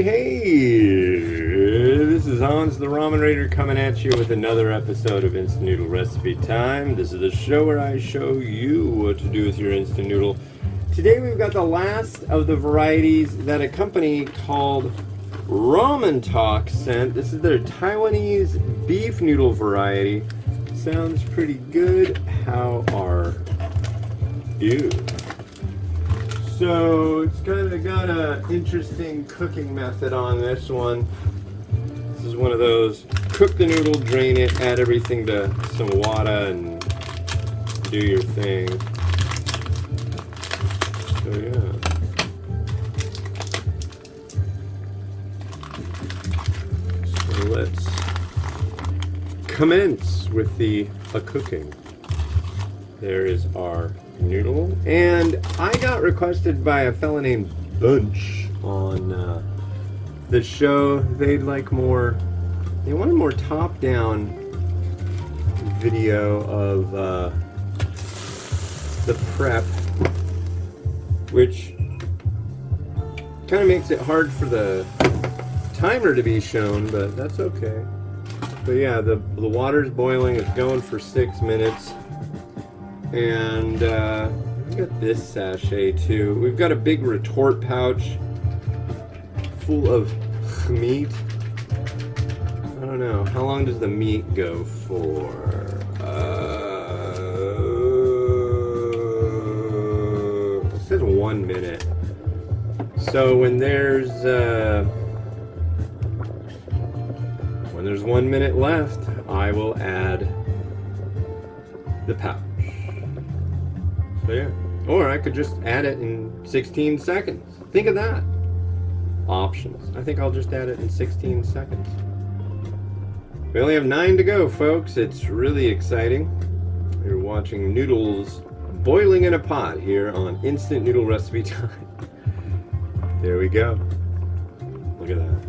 Hey, this is Hans the Ramen Raider coming at you with another episode of Instant Noodle Recipe Time. This is the show where I show you what to do with your instant noodle. Today we've got the last of the varieties that a company called Ramen Talk sent. This is their Taiwanese beef noodle variety. Sounds pretty good. How are you? So it's kind of got an interesting cooking method on this one. This is one of those, cook the noodle, drain it, add everything to some water and do your thing. So yeah. So let's commence with the cooking. There is our noodle, and I got requested by a fella named Bunch on the show. They'd like more, they wanted more top-down video of the prep, which kind of makes it hard for the timer to be shown, but that's okay. But yeah, the water's boiling, it's going for 6 minutes. And we got this sachet too. We've got a big retort pouch full of meat. I don't know. How long does the meat go for? It says 1 minute. So when there's 1 minute left, I will add the pouch. So yeah. Or I could just add it in 16 seconds. Think of that. Options. I think I'll just add it in 16 seconds. We only have 9 to go, folks. It's really exciting. You're watching noodles boiling in a pot here on Instant Noodle Recipe Time. There we go. Look at that.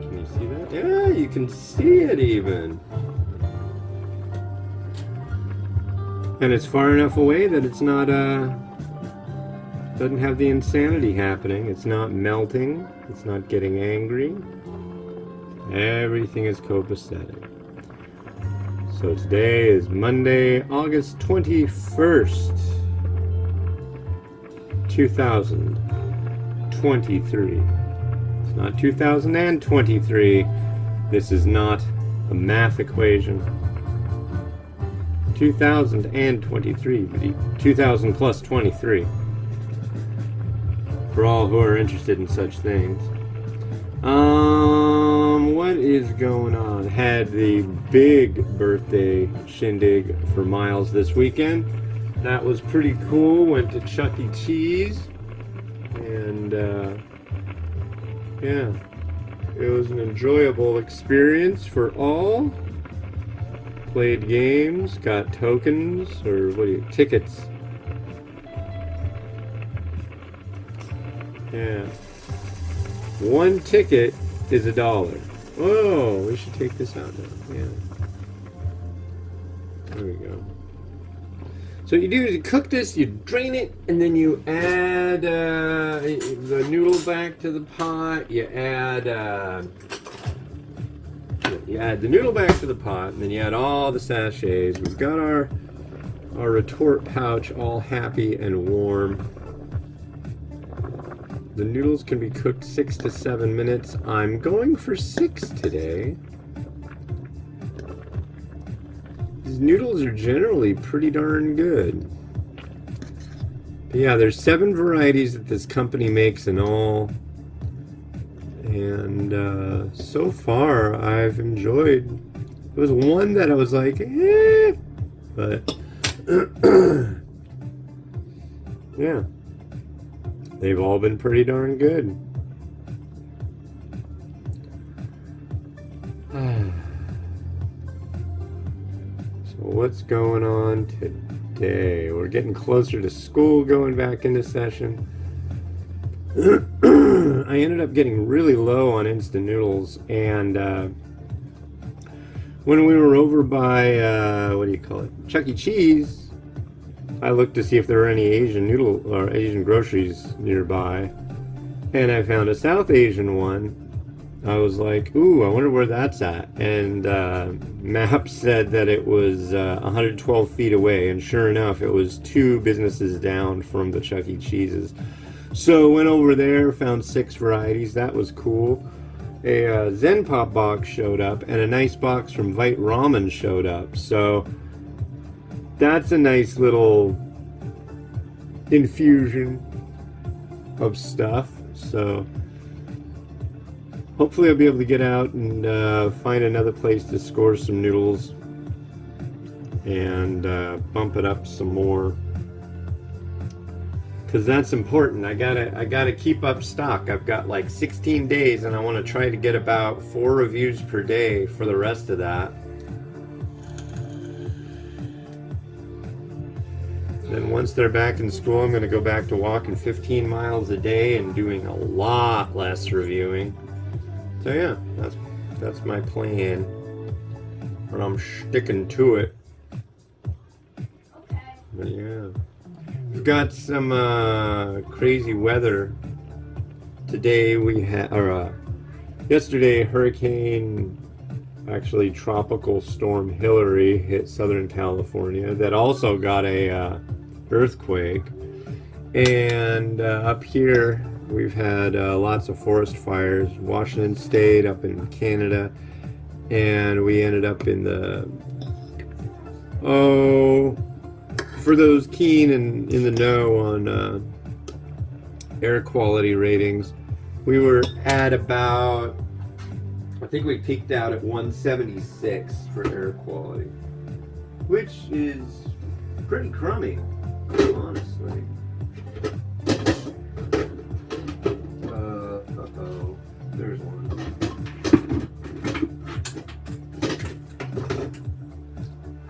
Can you see that? Yeah, you can see it even. And it's far enough away that it's not, doesn't have the insanity happening. It's not melting. It's not getting angry. Everything is copacetic. So today is Monday, August 21st, 2023. It's not 2023. This is not a math equation. 2023, 2000 plus 23. For all who are interested in such things. What is going on? Had the big birthday shindig for Miles this weekend. That was pretty cool. Went to Chuck E. Cheese. And, yeah. It was an enjoyable experience for all. Played games, got tokens, or what do you, tickets. Yeah. 1 ticket is $1. Oh, we should take this out now. Yeah. There we go. So what you do is you cook this, you drain it, and then you add the noodle back to the pot. You add the noodle back to the pot, and then you add all the sachets. We've got our retort pouch all happy and warm. The noodles can be cooked 6 to 7 minutes. I'm going for 6 today. These noodles are generally pretty darn good. But yeah, there's 7 varieties that this company makes in all. And so far, I've enjoyed. There was one that I was like, but yeah, they've all been pretty darn good. So what's going on today? We're getting closer to school, going back into session. I ended up getting really low on instant noodles, and when we were over by what do you call it, Chuck E. Cheese, I looked to see if there were any Asian noodle or Asian groceries nearby, And I found a South Asian one. I was like, ooh, I wonder where that's at. And Maps said that it was 112 feet away. And sure enough, it was 2 businesses down from the Chuck E. Cheese's. So went over there, found 6 varieties. That was cool. A Zen Pop box showed up, and a nice box from Vite Ramen showed up. So that's a nice little infusion of stuff. So hopefully I'll be able to get out and find another place to score some noodles and bump it up some more, because that's important. I gotta keep up stock. I've got like 16 days, and I want to try to get about 4 reviews per day for the rest of that. Then once they're back in school, I'm going to go back to walking 15 miles a day and doing a lot less reviewing. So yeah, that's my plan, and I'm sticking to it. Okay. But yeah, we've got some crazy weather today. We had, or yesterday, tropical storm Hillary hit Southern California. That also got a earthquake, and up here we've had lots of forest fires. Washington State, up in Canada, and we ended up in the for those keen and in the know on air quality ratings, we were at about, I think we peaked out at 176 for air quality, which is pretty crummy, honestly. Uh-oh, there's one.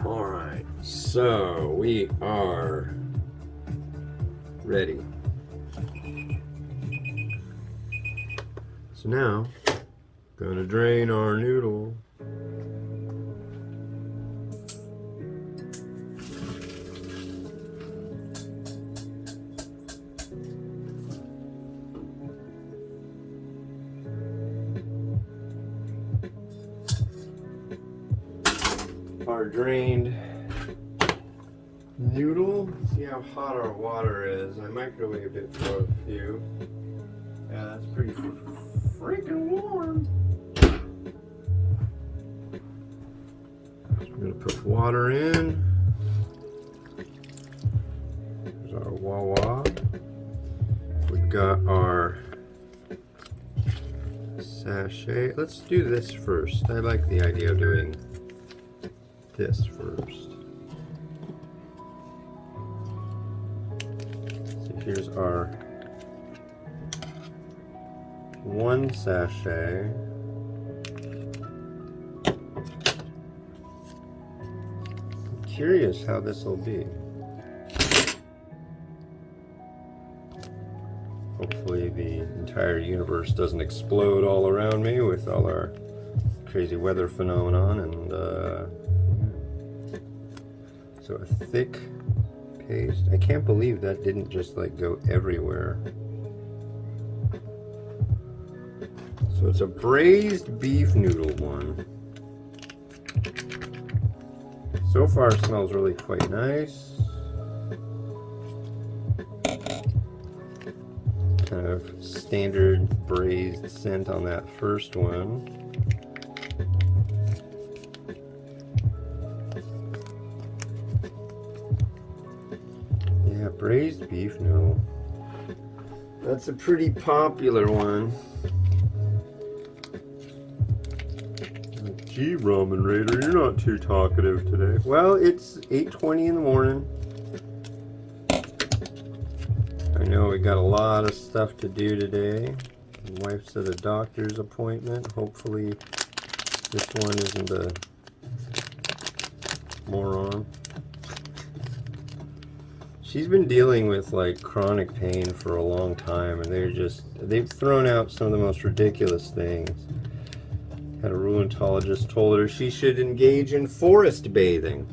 All right, so we are ready. So now, gonna drain our noodle. Our drained noodle. See how hot our water is. I microwaved it for a few. Yeah, that's pretty freaking warm. So we're gonna put water in. There's our Wawa. We've got our sachet. Let's do this first. I like the idea of doing this first. So here's our 1 sachet. I'm curious how this will be. Hopefully the entire universe doesn't explode all around me with all our crazy weather phenomenon, and so a thick paste. I can't believe that didn't just like go everywhere. So it's a braised beef noodle one. So far it smells really quite nice. Kind of standard braised scent on that first one. Yeah, braised beef noodle. That's a pretty popular one. Gee, Ramen Raider, you're not too talkative today. Well, it's 8:20 in the morning. I know we got a lot of stuff to do today. My wife's at a doctor's appointment. Hopefully this one isn't a moron. She's been dealing with like chronic pain for a long time, and they've thrown out some of the most ridiculous things. Had a rheumatologist told her she should engage in forest bathing,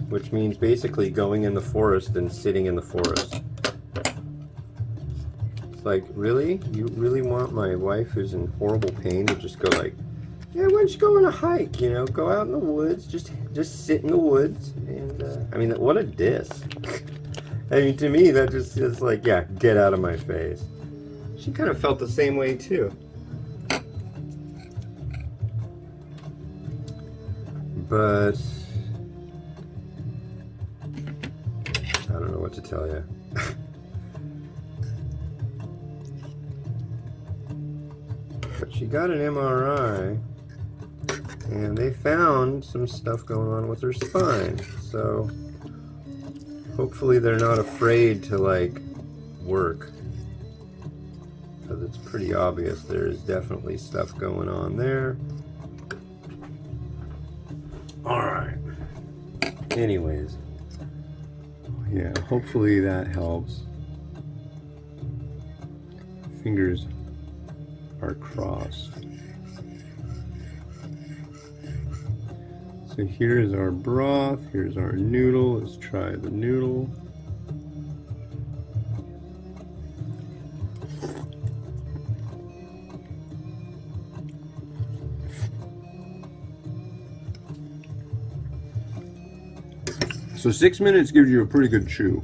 which means basically going in the forest and sitting in the forest. like, really? You really want my wife who's in horrible pain to just go like, yeah, why don't you go on a hike, you know, go out in the woods, just sit in the woods, and, I mean, what a diss. I mean, to me, that just is like, yeah, get out of my face. She kind of felt the same way, too. But I don't know what to tell you. But she got an MRI, and they found some stuff going on with her spine. So hopefully they're not afraid to like work, because it's pretty obvious there is definitely stuff going on there. All right. Anyways, yeah, hopefully that helps. Fingers are crossed. So here's our broth, here's our noodle. Let's try the noodle. So 6 minutes gives you a pretty good chew.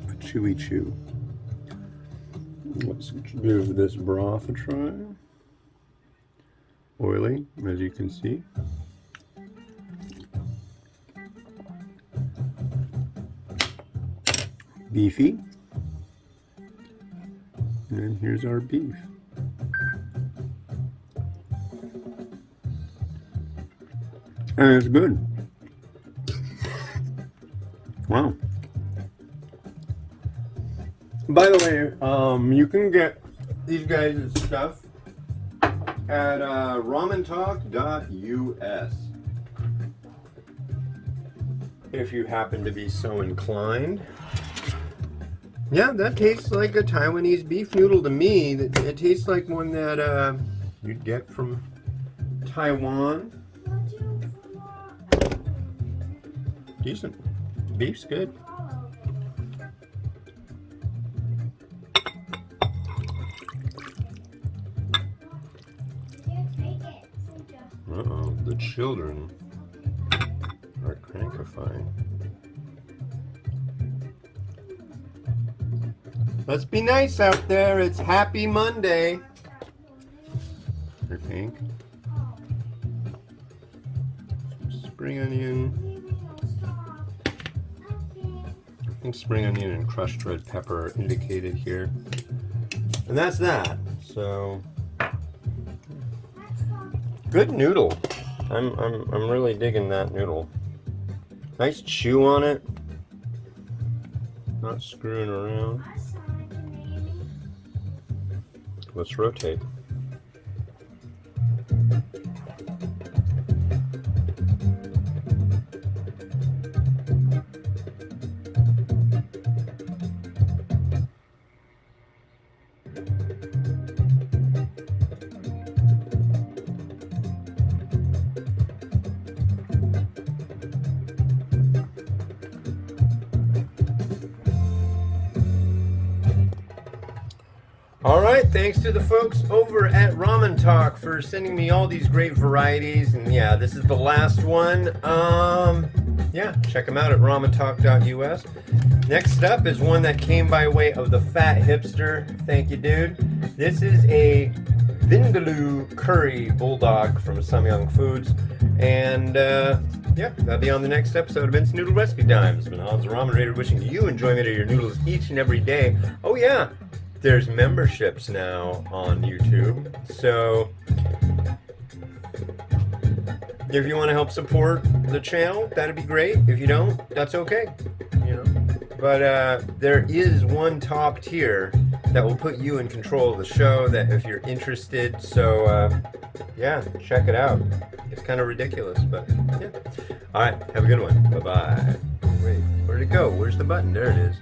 A chewy chew. Let's give this broth a try. Oily, as you can see. Beefy. And here's our beef. And it's good. Wow. By the way, you can get these guys' stuff at ramentalk.us if you happen to be so inclined. Yeah, that tastes like a Taiwanese beef noodle to me. It tastes like one that you'd get from Taiwan. Decent. Beef's good. Uh-oh, the children are crankifying. Let's be nice out there. It's Happy Monday. I think. Spring onion. I think spring onion and crushed red pepper are indicated here. And that's that. So good noodle. I'm really digging that noodle. Nice chew on it. Not screwing around. Let's rotate. All right, thanks to the folks over at Ramen Talk for sending me all these great varieties. And yeah, this is the last one. Yeah, check them out at ramentalk.us. Next up is one that came by way of the Fat Hipster. Thank you, dude. This is a Vindaloo Curry Bulldog from Samyang Foods. And yeah, that'll be on the next episode of Vince Noodle Recipe Time. It's been Hans the Ramen Raider wishing you enjoyment of your noodles each and every day. Oh yeah, there's memberships now on YouTube. So if you want to help support the channel, that'd be great. If you don't, that's okay. You know. But there is one top tier that will put you in control of the show, that if you're interested. So yeah, check it out. It's kind of ridiculous, but yeah. All right, have a good one. Bye-bye. Wait, where'd it go? Where's the button? There it is.